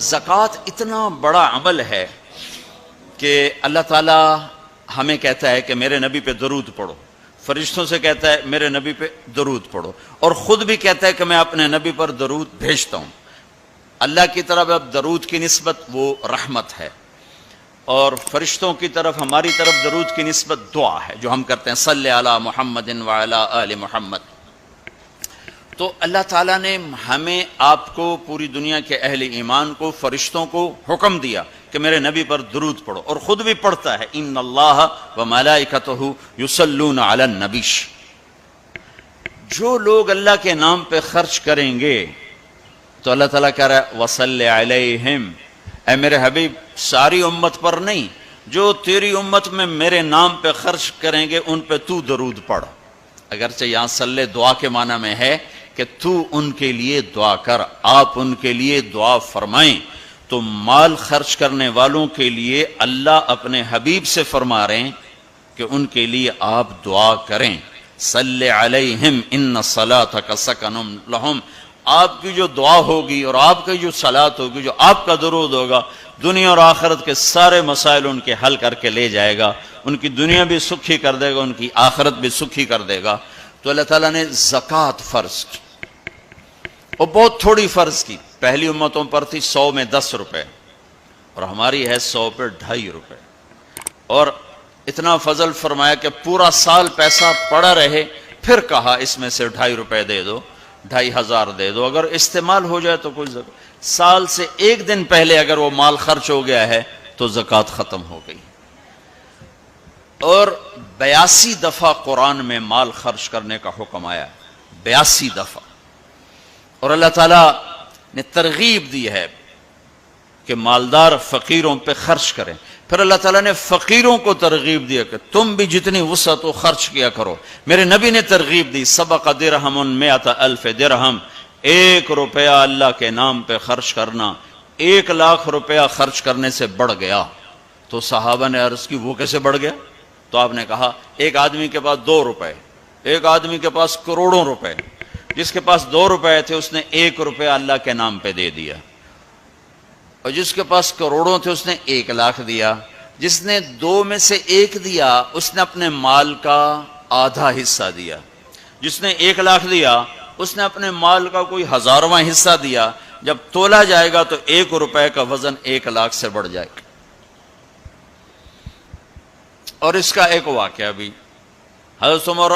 زکوٰۃ اتنا بڑا عمل ہے کہ اللہ تعالیٰ ہمیں کہتا ہے کہ میرے نبی پہ درود پڑھو، فرشتوں سے کہتا ہے میرے نبی پہ درود پڑھو، اور خود بھی کہتا ہے کہ میں اپنے نبی پر درود بھیجتا ہوں۔ اللہ کی طرف اب درود کی نسبت وہ رحمت ہے، اور فرشتوں کی طرف ہماری طرف درود کی نسبت دعا ہے جو ہم کرتے ہیں، صلی علی محمد وعلی آل محمد۔ تو اللہ تعالیٰ نے ہمیں آپ کو، پوری دنیا کے اہل ایمان کو، فرشتوں کو حکم دیا کہ میرے نبی پر درود پڑھو، اور خود بھی پڑھتا ہے، ان اللہ وملائکتہ یصلون علی النبی۔ جو لوگ اللہ کے نام پہ خرچ کریں گے تو اللہ تعالیٰ کہہ رہا ہے وصلی علیہم، اے میرے حبیب ساری امت پر نہیں، جو تیری امت میں میرے نام پہ خرچ کریں گے ان پہ تو درود پڑھ۔ اگرچہ یہاں صلی دعا کے معنی میں ہے کہ تو ان کے لیے دعا کر، آپ ان کے لیے دعا فرمائیں۔ تو مال خرچ کرنے والوں کے لیے اللہ اپنے حبیب سے فرما رہے ہیں کہ ان کے لیے آپ دعا کریں، صلی علیہم ان صلاتک سکن لہم۔ آپ کی جو دعا ہوگی اور آپ کی جو صلات ہوگی، جو آپ کا درود ہوگا، دنیا اور آخرت کے سارے مسائل ان کے حل کر کے لے جائے گا، ان کی دنیا بھی سکھی کر دے گا، ان کی آخرت بھی سکھی کر دے گا۔ تو اللہ تعالیٰ نے زکوٰۃ فرض کی، اور بہت تھوڑی فرض کی۔ پہلی امتوں پر تھی 100 میں 10 روپے، اور ہماری ہے 100 پہ 2.5 روپے، اور اتنا فضل فرمایا کہ پورا سال پیسہ پڑا رہے، پھر کہا اس میں سے 2.5 روپے دے دو، 2,500 دے دو، اگر استعمال ہو جائے تو کوئی زکوٰۃ۔ سال سے ایک دن پہلے اگر وہ مال خرچ ہو گیا ہے تو زکوٰۃ ختم ہو گئی۔ اور 82 دفعہ قرآن میں مال خرچ کرنے کا حکم آیا، 82 دفعہ، اور اللہ تعالیٰ نے ترغیب دی ہے کہ مالدار فقیروں پہ خرچ کریں۔ پھر اللہ تعالیٰ نے فقیروں کو ترغیب دیا کہ تم بھی جتنی وسعت ہو خرچ کیا کرو۔ میرے نبی نے ترغیب دی، سبق درہم 100,000 درہم، 1 روپیہ اللہ کے نام پہ خرچ کرنا 1 لاکھ روپیہ خرچ کرنے سے بڑھ گیا۔ تو صحابہ نے عرض کی وہ کیسے بڑھ گیا؟ تو آپ نے کہا ایک آدمی کے پاس 2 روپے، ایک آدمی کے پاس کروڑوں روپے، جس کے پاس 2 روپے تھے اس نے 1 روپیہ اللہ کے نام پہ دے دیا، اور جس کے پاس کروڑوں تھے اس نے 1 لاکھ دیا۔ جس نے 2 میں سے 1 دیا اس نے اپنے مال کا آدھا حصہ دیا، جس نے 1 لاکھ دیا اس نے اپنے مال کا کوئی 1000واں حصہ دیا۔ جب تولا جائے گا تو 1 روپے کا وزن 1 لاکھ سے بڑھ جائے گا۔ اور اس کا ایک واقعہ بھی، حضرت عمر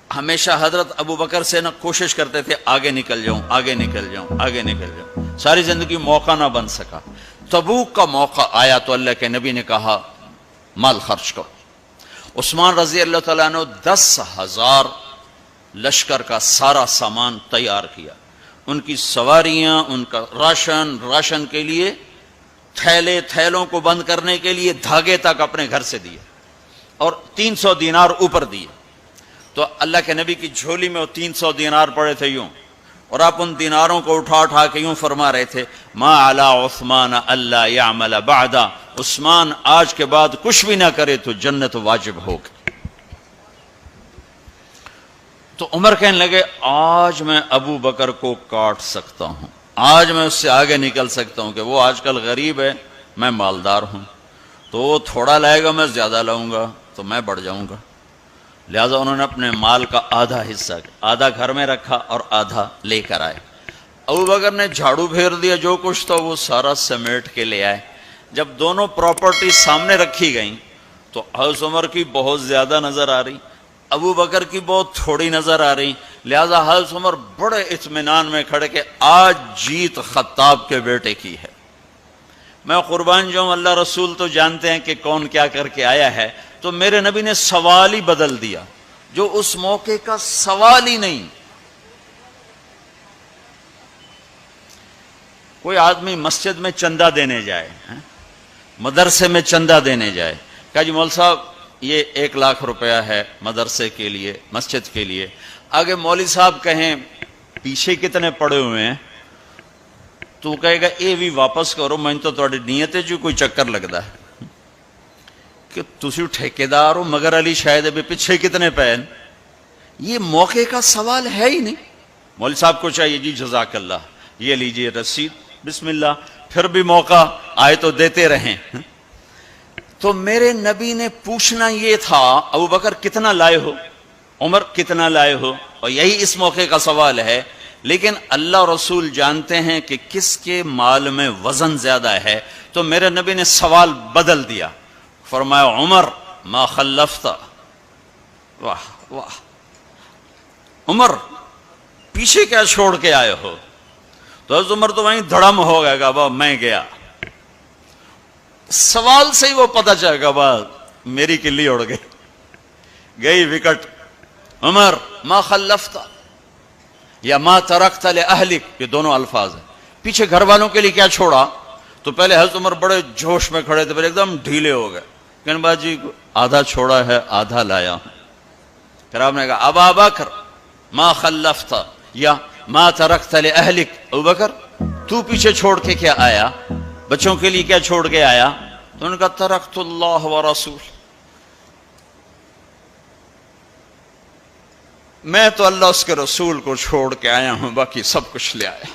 ہمیشہ حضرت ابو بکر سے نہ کوشش کرتے تھے آگے نکل جاؤں، آگے نکل جاؤں، آگے نکل جاؤں، ساری زندگی موقع نہ بن سکا۔ تبوک کا موقع آیا تو اللہ کے نبی نے کہا مال خرچ کرو۔ عثمان رضی اللہ تعالیٰ نے 10,000 لشکر کا سارا سامان تیار کیا، ان کی سواریاں، ان کا راشن کے لیے تھیلوں کو بند کرنے کے لیے دھاگے تک اپنے گھر سے دیے، اور 300 دینار اوپر دیے۔ تو اللہ کے نبی کی جھولی میں وہ 300 دینار پڑے تھے یوں، اور آپ ان دیناروں کو اٹھا اٹھا کے یوں فرما رہے تھے ما علی عثمان اللہ یعمل بعد، عثمان آج کے بعد کچھ بھی نہ کرے تو جنت واجب ہوگی۔ تو عمر کہنے لگے آج میں ابو بکر کو کاٹ سکتا ہوں، آج میں اس سے آگے نکل سکتا ہوں، کہ وہ آج کل غریب ہے، میں مالدار ہوں، تو وہ تھوڑا لائے گا میں زیادہ لاؤں گا تو میں بڑھ جاؤں گا۔ لہٰذا انہوں نے اپنے مال کا آدھا حصہ، آدھا گھر میں رکھا اور آدھا لے کر آئے۔ ابو بکر نے جھاڑو پھیر دیا، جو کچھ تھا وہ سارا سمیٹ کے لے آئے۔ جب دونوں پراپرٹی سامنے رکھی گئیں تو حضرت عمر کی بہت زیادہ نظر آ رہی، ابو بکر کی بہت تھوڑی نظر آ رہی۔ لہٰذا حضرت عمر بڑے اطمینان میں کھڑے کہ آج جیت خطاب کے بیٹے کی ہے۔ میں قربان جاؤں، اللہ رسول تو جانتے ہیں کہ کون کیا کر کے آیا ہے، تو میرے نبی نے سوال ہی بدل دیا جو اس موقع کا سوال ہی نہیں۔ کوئی آدمی مسجد میں چندہ دینے جائے، مدرسے میں چندہ دینے جائے، کہا جی مول صاحب یہ 1 لاکھ روپیہ ہے مدرسے کے لیے، مسجد کے لیے۔ آگے مولوی صاحب کہیں پیچھے کتنے پڑے ہوئے ہیں، تو کہے گا اے بھی واپس کرو، میں تو تھوڑی نیت ہے جو کوئی چکر لگتا ہے کہ تسی ٹھیکیدار ہو مگر علی شاید ابھی پیچھے کتنے پین. یہ موقع کا سوال ہے ہی نہیں. مولوی صاحب کو چاہیے جی جزاک اللہ یہ لیجئے رسید بسم اللہ, پھر بھی موقع آئے تو دیتے رہیں. تو میرے نبی نے پوچھنا یہ تھا ابو بکر کتنا لائے ہو, عمر کتنا لائے ہو, اور یہی اس موقع کا سوال ہے. لیکن اللہ رسول جانتے ہیں کہ کس کے مال میں وزن زیادہ ہے, تو میرے نبی نے سوال بدل دیا, فرمایا عمر ما خلفت. واہ واہ, عمر پیچھے کیا چھوڑ کے آئے ہو؟ تو حضرت عمر تو وہیں دھڑم ہو گئے گا, با میں گیا. سوال سے ہی وہ پتہ چلے گا, با میری کلی اڑ گئی, گئی وکٹ. عمر ما خلفت یا ما ترکت لأہلک, یہ دونوں الفاظ ہیں. پیچھے گھر والوں کے لیے کیا چھوڑا؟ تو پہلے حضرت عمر بڑے جوش میں کھڑے تھے, پھر ایک دم ڈھیلے ہو گئے, کہنے با جی آدھا چھوڑا ہے آدھا لایا ہوں. پھر آپ نے کہا ابا بکر ما خلفت یا ما ترکت لأہلک, ابو بکر تو پیچھے چھوڑ کے کیا آیا, بچوں کے لیے کیا چھوڑ کے آیا؟ تو انہوں نے کہا ترکت اللہ ورسول, میں تو اللہ اس کے رسول کو چھوڑ کے آیا ہوں, باقی سب کچھ لے آیا.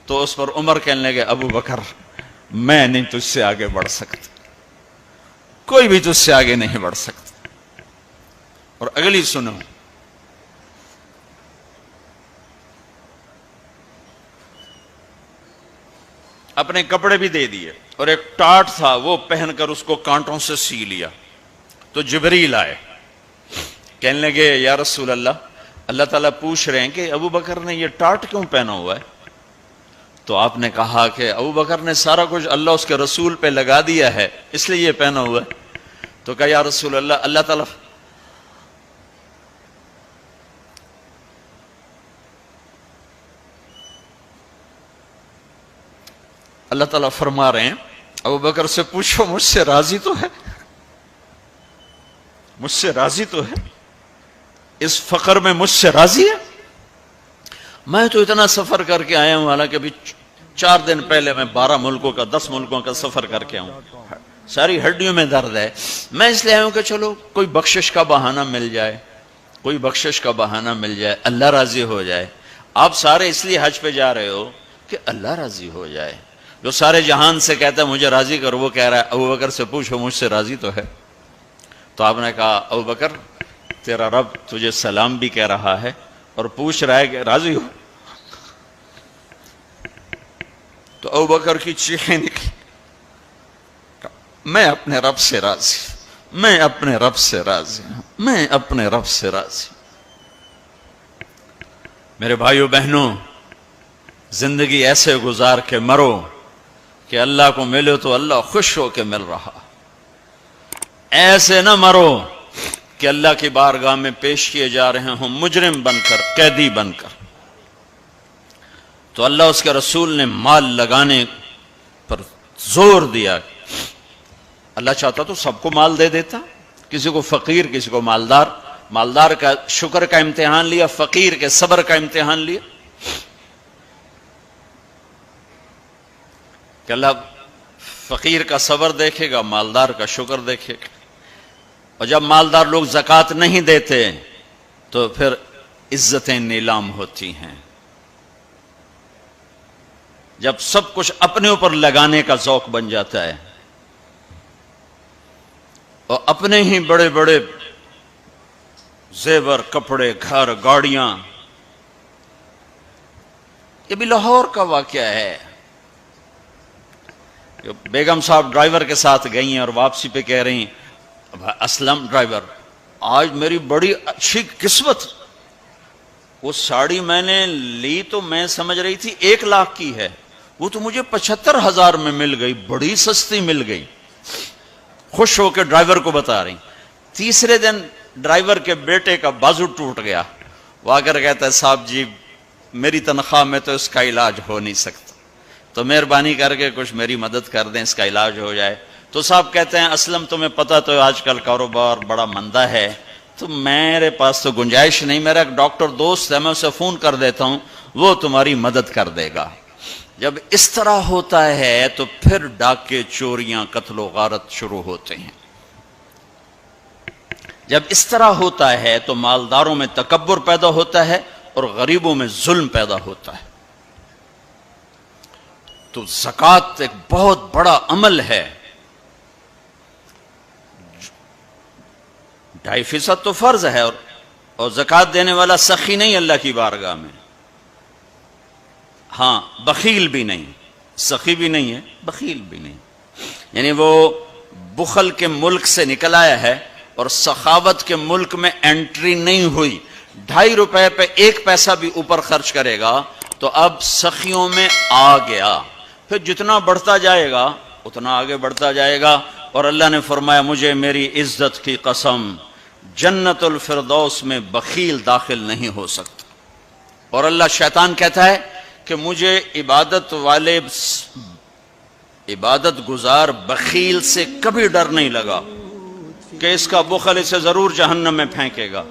تو اس پر عمر کہنے لگے ابو بکر میں نہیں تجھ سے آگے بڑھ سکتا, کوئی بھی تجھ سے آگے نہیں بڑھ سکتا. اور اگلی سنو, اپنے کپڑے بھی دے دیے اور ایک ٹاٹ تھا وہ پہن کر اس کو کانٹوں سے سی لیا. تو جبریل آئے, کہنے لگے یا رسول اللہ, اللہ تعالیٰ پوچھ رہے ہیں کہ ابو بکر نے یہ ٹاٹ کیوں پہنا ہوا ہے؟ تو آپ نے کہا کہ ابو بکر نے سارا کچھ اللہ اس کے رسول پہ لگا دیا ہے اس لیے یہ پہنا ہوا ہے. تو کہا یا رسول اللہ, اللہ تعالیٰ اللہ تعالیٰ فرما رہے ہیں ابو بکر سے پوچھو مجھ سے راضی تو ہے, مجھ سے راضی تو ہے, اس فقر میں مجھ سے راضی ہے؟ میں تو اتنا سفر کر کے آیا ہوں, حالانکہ ابھی 4 دن پہلے میں 12 ملکوں کا 10 ملکوں کا سفر کر کے آؤں, ساری ہڈیوں میں درد ہے. میں اس لیے آیا ہوں کہ چلو کوئی بخشش کا بہانہ مل جائے, کوئی بخشش کا بہانہ مل جائے, اللہ راضی ہو جائے. آپ سارے اس لیے حج پہ جا رہے ہو کہ اللہ راضی ہو جائے. جو سارے جہان سے کہتا ہے مجھے راضی کر, وہ کہہ رہا ہے ابو بکر سے پوچھو مجھ سے راضی تو ہے. تو آپ نے کہا ابو بکر تیرا رب تجھے سلام بھی کہہ رہا ہے اور پوچھ رہا ہے کہ راضی ہو؟ تو ابو بکر کی چیخیں نکلی, میں اپنے رب سے راضی, میں اپنے رب سے راضی, میں اپنے رب سے راضی. میرے بھائیو بہنوں, زندگی ایسے گزار کے مرو کہ اللہ کو ملے تو اللہ خوش ہو کے مل رہا, ایسے نہ مرو کہ اللہ کی بارگاہ میں پیش کیے جا رہے ہوں مجرم بن کر, قیدی بن کر. تو اللہ اس کے رسول نے مال لگانے پر زور دیا. اللہ چاہتا تو سب کو مال دے دیتا, کسی کو فقیر کسی کو مالدار. مالدار کا شکر کا امتحان لیا, فقیر کے صبر کا امتحان لیا. کہ اللہ فقیر کا صبر دیکھے گا, مالدار کا شکر دیکھے گا. اور جب مالدار لوگ زکوٰۃ نہیں دیتے تو پھر عزتیں نیلام ہوتی ہیں. جب سب کچھ اپنے اوپر لگانے کا ذوق بن جاتا ہے اور اپنے ہی بڑے بڑے زیور, کپڑے, گھر, گاڑیاں. یہ بھی لاہور کا واقعہ ہے. بیگم صاحب ڈرائیور کے ساتھ گئی ہیں اور واپسی پہ کہہ رہی ہیں اسلم ڈرائیور آج میری بڑی اچھی قسمت, وہ ساڑی میں نے لی تو میں سمجھ رہی تھی 1 لاکھ کی ہے, وہ تو مجھے 75,000 میں مل گئی, بڑی سستی مل گئی. خوش ہو کے ڈرائیور کو بتا رہی. تیسرے دن ڈرائیور کے بیٹے کا بازو ٹوٹ گیا. وہ آ کر کہتا ہے صاحب جی میری تنخواہ میں تو اس کا علاج ہو نہیں سکتا, تو مہربانی کر کے کچھ میری مدد کر دیں, اس کا علاج ہو جائے. تو صاحب کہتے ہیں اسلم تمہیں پتہ تو آج کل کاروبار بڑا مندہ ہے, تو میرے پاس تو گنجائش نہیں, میرا ایک ڈاکٹر دوست ہے میں اسے فون کر دیتا ہوں, وہ تمہاری مدد کر دے گا. جب اس طرح ہوتا ہے تو پھر ڈاکے, چوریاں, قتل و غارت شروع ہوتے ہیں. جب اس طرح ہوتا ہے تو مالداروں میں تکبر پیدا ہوتا ہے اور غریبوں میں ظلم پیدا ہوتا ہے. تو زکوٰۃ ایک بہت بڑا عمل ہے. 2.5% تو فرض ہے اور زکوٰۃ دینے والا سخی نہیں اللہ کی بارگاہ میں. ہاں بخیل بھی نہیں، سخی بھی نہیں ہے، بخیل بھی نہیں. یعنی وہ بخل کے ملک سے نکل آیا ہے اور سخاوت کے ملک میں انٹری نہیں ہوئی. 2.5 روپے پہ 1 پیسہ بھی اوپر خرچ کرے گا تو اب سخیوں میں آ گیا. پھر جتنا بڑھتا جائے گا اتنا آگے بڑھتا جائے گا. اور اللہ نے فرمایا مجھے میری عزت کی قسم جنت الفردوس میں بخیل داخل نہیں ہو سکتا. اور اللہ شیطان کہتا ہے کہ مجھے عبادت گزار بخیل سے کبھی ڈر نہیں لگا کہ اس کا بخل اسے ضرور جہنم میں پھینکے گا.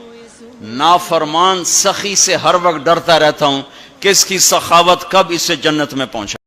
نافرمان سخی سے ہر وقت ڈرتا رہتا ہوں کہ اس کی سخاوت کب اسے جنت میں پہنچا.